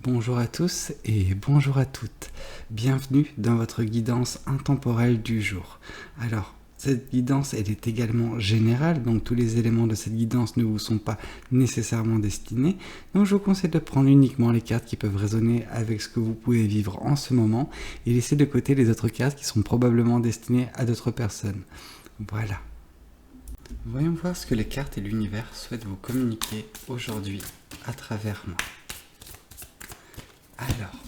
Bonjour à tous et bonjour à toutes. Bienvenue dans votre guidance intemporelle du jour. Alors, cette guidance, elle est également générale, donc tous les éléments de cette guidance ne vous sont pas nécessairement destinés. Donc je vous conseille de prendre uniquement les cartes qui peuvent résonner avec ce que vous pouvez vivre en ce moment et laisser de côté les autres cartes qui sont probablement destinées à d'autres personnes. Voilà. Voyons voir ce que les cartes et l'univers souhaitent vous communiquer aujourd'hui à travers moi. Alors,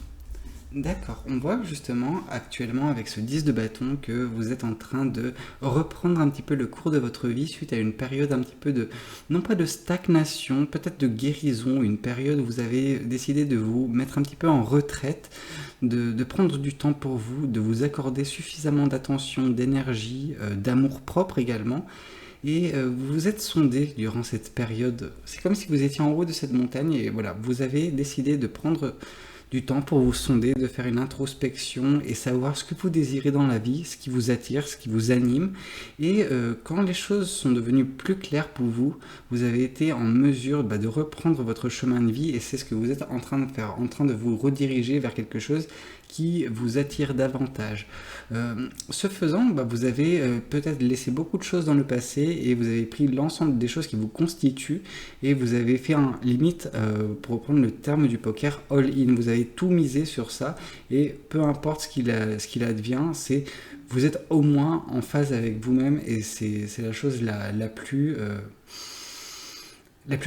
d'accord, on voit justement actuellement avec ce 10 de bâton que vous êtes en train de reprendre un petit peu le cours de votre vie suite à une période un petit peu de, non pas de stagnation, peut-être de guérison, une période où vous avez décidé de vous mettre un petit peu en retraite, de prendre du temps pour vous, de vous accorder suffisamment d'attention, d'énergie, d'amour propre également. Et vous vous êtes sondé durant cette période. C'est comme si vous étiez en haut de cette montagne et voilà, vous avez décidé de prendre du temps pour vous sonder, de faire une introspection et savoir ce que vous désirez dans la vie, ce qui vous attire, ce qui vous anime. Et quand les choses sont devenues plus claires pour vous, vous avez été en mesure de reprendre votre chemin de vie et c'est ce que vous êtes en train de faire, en train de vous rediriger vers quelque chose qui vous attire davantage. Ce faisant, vous avez peut-être laissé beaucoup de choses dans le passé et vous avez pris l'ensemble des choses qui vous constituent et vous avez fait un limite, pour reprendre le terme du poker, all-in. Vous avez tout misé sur ça et peu importe ce qu'il advient, c'est vous êtes au moins en phase avec vous-même et c'est la chose la plus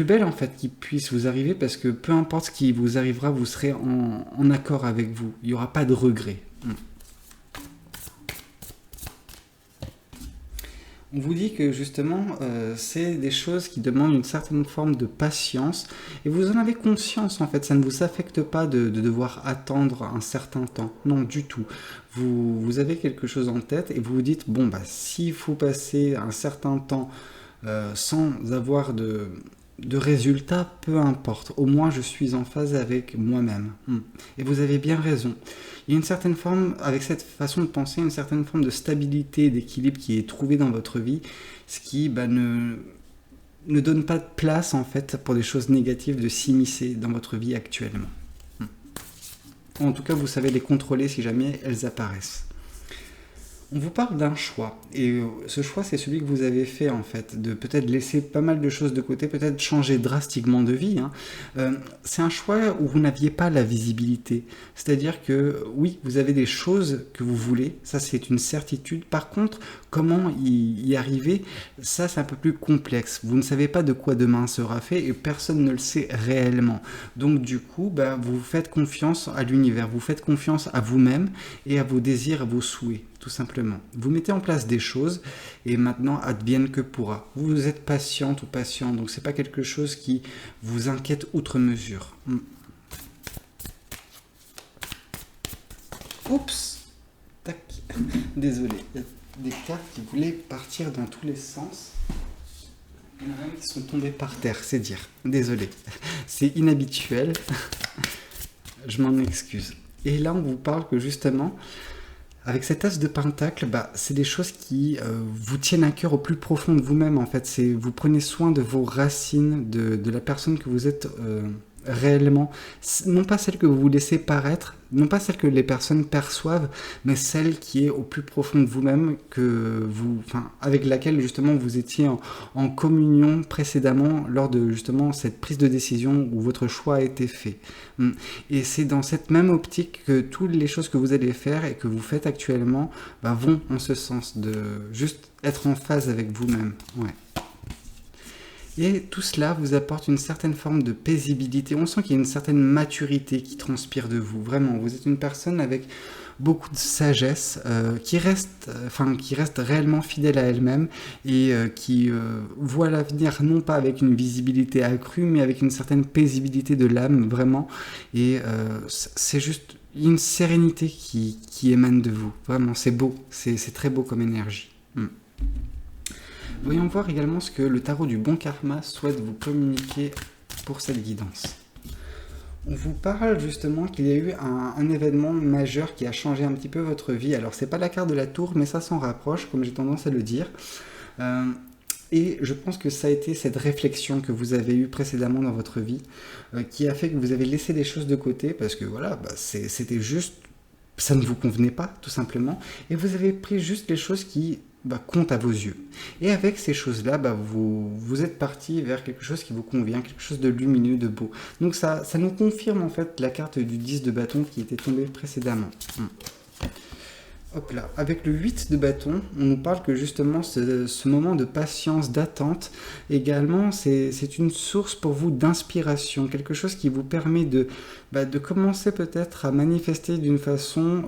belle en fait qui puisse vous arriver parce que peu importe ce qui vous arrivera, vous serez en accord avec vous. Il n'y aura pas de regret. On vous dit que justement, c'est des choses qui demandent une certaine forme de patience et vous en avez conscience en fait, ça ne vous affecte pas de devoir attendre un certain temps, non du tout. Vous avez quelque chose en tête et vous vous dites, bon s'il faut passer un certain temps sans avoir de résultats, peu importe, au moins je suis en phase avec moi-même. Et vous avez bien raison. Il y a une certaine forme, avec cette façon de penser, une certaine forme de stabilité, d'équilibre qui est trouvée dans votre vie, ce qui ne donne pas de place en fait pour des choses négatives de s'immiscer dans votre vie actuellement. En tout cas, vous savez les contrôler si jamais elles apparaissent. On vous parle d'un choix, et ce choix c'est celui que vous avez fait en fait, de peut-être laisser pas mal de choses de côté, peut-être changer drastiquement de vie. C'est un choix où vous n'aviez pas la visibilité, c'est-à-dire que oui, vous avez des choses que vous voulez, ça c'est une certitude, par contre, comment y arriver, ça c'est un peu plus complexe, vous ne savez pas de quoi demain sera fait et personne ne le sait réellement, donc du coup, vous faites confiance à l'univers, vous faites confiance à vous-même et à vos désirs, à vos souhaits. Tout simplement. Vous mettez en place des choses et maintenant advienne que pourra. Vous êtes patiente ou patient, donc c'est pas quelque chose qui vous inquiète outre mesure. Oups, tac, désolé, il y a des cartes qui voulaient partir dans tous les sens. Il y en a même qui sont tombées par terre, c'est dire. Désolé, c'est inhabituel. Je m'en excuse. Et là, on vous parle que justement, avec cet as de pentacle, c'est des choses qui vous tiennent à cœur au plus profond de vous-même. En fait, vous prenez soin de vos racines, de la personne que vous êtes réellement. Non pas celle que vous vous laissez paraître, non pas celle que les personnes perçoivent, mais celle qui est au plus profond de vous-même, avec laquelle justement vous étiez en communion précédemment lors de justement cette prise de décision où votre choix a été fait. Et c'est dans cette même optique que toutes les choses que vous allez faire et que vous faites actuellement vont en ce sens de juste être en phase avec vous-même. Ouais. Et tout cela vous apporte une certaine forme de paisibilité. On sent qu'il y a une certaine maturité qui transpire de vous. Vraiment, vous êtes une personne avec beaucoup de sagesse, qui reste réellement fidèle à elle-même et qui voit l'avenir non pas avec une visibilité accrue, mais avec une certaine paisibilité de l'âme, vraiment. Et c'est juste une sérénité qui émane de vous. Vraiment, c'est beau. C'est très beau comme énergie. Voyons voir également ce que le tarot du bon karma souhaite vous communiquer pour cette guidance. On vous parle justement qu'il y a eu un événement majeur qui a changé un petit peu votre vie. Alors c'est pas la carte de la tour, mais ça s'en rapproche, comme j'ai tendance à le dire. Et je pense que ça a été cette réflexion que vous avez eue précédemment dans votre vie qui a fait que vous avez laissé des choses de côté parce que voilà, bah, c'était juste, ça ne vous convenait pas tout simplement, et vous avez pris juste les choses qui comptent à vos yeux. Et avec ces choses-là, vous êtes parti vers quelque chose qui vous convient, quelque chose de lumineux, de beau. Donc ça nous confirme en fait la carte du 10 de bâton qui était tombée précédemment. Hop là, avec le 8 de bâton, on nous parle que justement ce moment de patience, d'attente, également, c'est une source pour vous d'inspiration, quelque chose qui vous permet de commencer peut-être à manifester d'une façon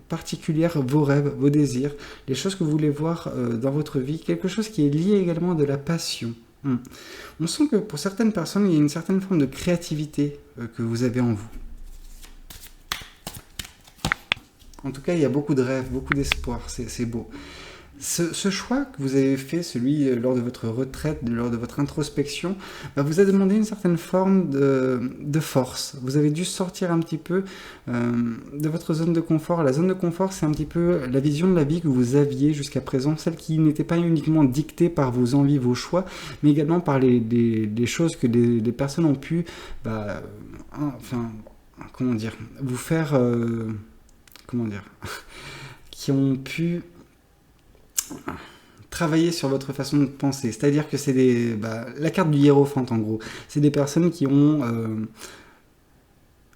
particulière vos rêves, vos désirs, les choses que vous voulez voir dans votre vie, quelque chose qui est lié également de la passion. On sent que pour certaines personnes, il y a une certaine forme de créativité que vous avez en vous. En tout cas, il y a beaucoup de rêves, beaucoup d'espoir, c'est beau. Ce choix que vous avez fait, celui lors de votre retraite, lors de votre introspection, vous a demandé une certaine forme de force. Vous avez dû sortir un petit peu de votre zone de confort. La zone de confort, c'est un petit peu la vision de la vie que vous aviez jusqu'à présent, celle qui n'était pas uniquement dictée par vos envies, vos choix, mais également par les choses que les personnes ont pu, comment dire, vous faire... qui ont pu travailler sur votre façon de penser. C'est-à-dire que c'est la carte du hiérophante en gros. C'est des personnes qui ont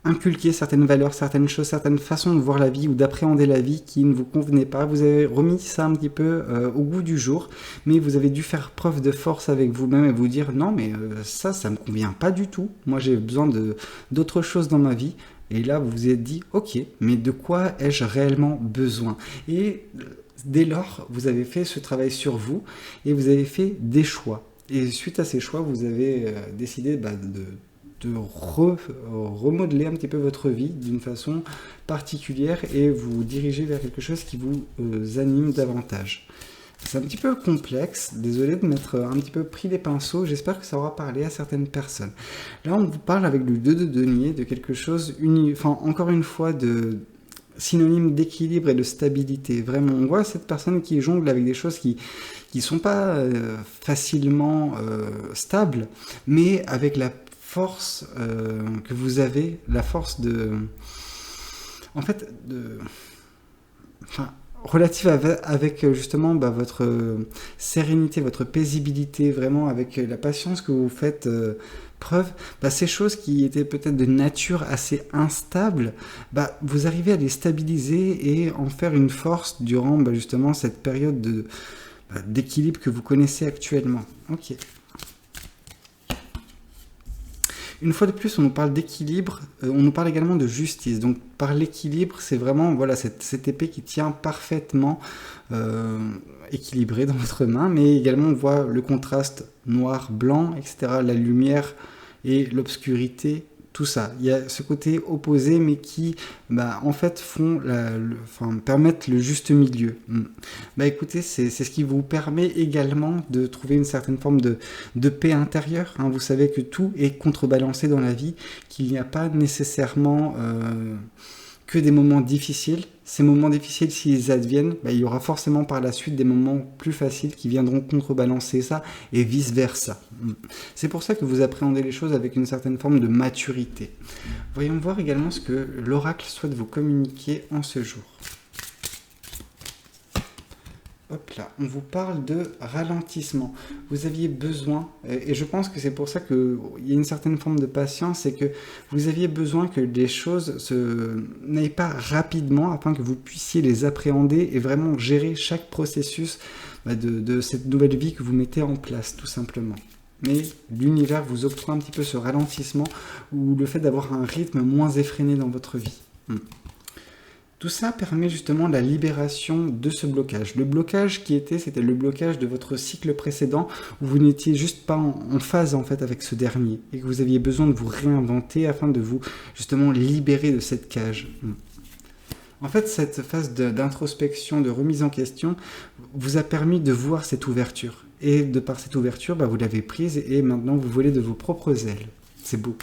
inculqué certaines valeurs, certaines choses, certaines façons de voir la vie ou d'appréhender la vie qui ne vous convenaient pas. Vous avez remis ça un petit peu au goût du jour, mais vous avez dû faire preuve de force avec vous-même et vous dire non mais ça me convient pas du tout. Moi j'ai besoin d'autre chose dans ma vie. Et là, vous vous êtes dit, ok, mais de quoi ai-je réellement besoin? Et dès lors, vous avez fait ce travail sur vous et vous avez fait des choix. Et suite à ces choix, vous avez décidé de remodeler un petit peu votre vie d'une façon particulière et vous diriger vers quelque chose qui vous anime davantage. C'est un petit peu complexe, désolé de m'être un petit peu pris les pinceaux, j'espère que ça aura parlé à certaines personnes. Là, on vous parle avec le 2 de denier de quelque chose, encore une fois, de synonyme d'équilibre et de stabilité. Vraiment, on voit cette personne qui jongle avec des choses qui sont pas facilement stables, mais avec la force que vous avez, la force relative avec justement votre sérénité, votre paisibilité, vraiment avec la patience que vous faites preuve, ces choses qui étaient peut-être de nature assez instable, vous arrivez à les stabiliser et en faire une force durant justement cette période d'équilibre que vous connaissez actuellement. Ok. Une fois de plus, on nous parle d'équilibre, on nous parle également de justice. Donc par l'équilibre, c'est vraiment cette épée qui tient parfaitement équilibrée dans votre main, mais également on voit le contraste noir-blanc, etc., la lumière et l'obscurité, tout ça. Il y a ce côté opposé, mais qui, en fait, permettent le juste milieu. Écoutez, c'est ce qui vous permet également de trouver une certaine forme de paix intérieure. Vous savez que tout est contrebalancé dans la vie, qu'il n'y a pas nécessairement que des moments difficiles. Ces moments difficiles, s'ils adviennent, il y aura forcément par la suite des moments plus faciles qui viendront contrebalancer ça et vice-versa. C'est pour ça que vous appréhendez les choses avec une certaine forme de maturité. Voyons voir également ce que l'oracle souhaite vous communiquer en ce jour. Hop là, on vous parle de ralentissement. Vous aviez besoin, et je pense que c'est pour ça qu'il y a une certaine forme de patience, c'est que vous aviez besoin que les choses n'aillent pas rapidement afin que vous puissiez les appréhender et vraiment gérer chaque processus de cette nouvelle vie que vous mettez en place, tout simplement. Mais l'univers vous octroie un petit peu ce ralentissement ou le fait d'avoir un rythme moins effréné dans votre vie. Tout ça permet justement la libération de ce blocage. Le blocage c'était le blocage de votre cycle précédent où vous n'étiez juste pas en phase en fait avec ce dernier et que vous aviez besoin de vous réinventer afin de vous justement libérer de cette cage. En fait, cette phase d'introspection, de remise en question vous a permis de voir cette ouverture. Et de par cette ouverture, vous l'avez prise et maintenant vous volez de vos propres ailes. C'est beau.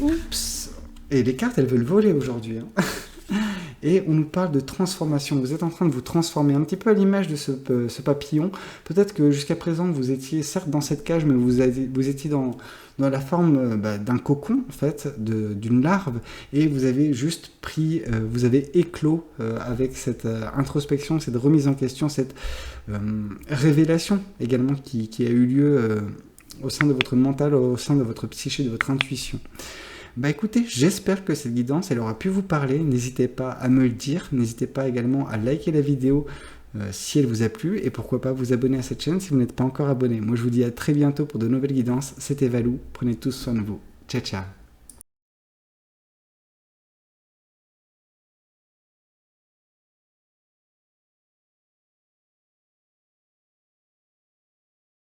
Oups. Et les cartes, elles veulent voler aujourd'hui. et on nous parle de transformation. Vous êtes en train de vous transformer un petit peu à l'image de ce papillon. Peut-être que jusqu'à présent vous étiez certes dans cette cage, mais vous étiez dans la forme d'un cocon en fait, d'une larve, et vous avez juste vous avez éclos avec cette introspection, cette remise en question, cette révélation également qui a eu lieu au sein de votre mental, au sein de votre psyché, de votre intuition. Bah écoutez, j'espère que cette guidance, elle aura pu vous parler. N'hésitez pas à me le dire. N'hésitez pas également à liker la vidéo si elle vous a plu. Et pourquoi pas vous abonner à cette chaîne si vous n'êtes pas encore abonné. Moi, je vous dis à très bientôt pour de nouvelles guidances. C'était Valou. Prenez tous soin de vous. Ciao, ciao.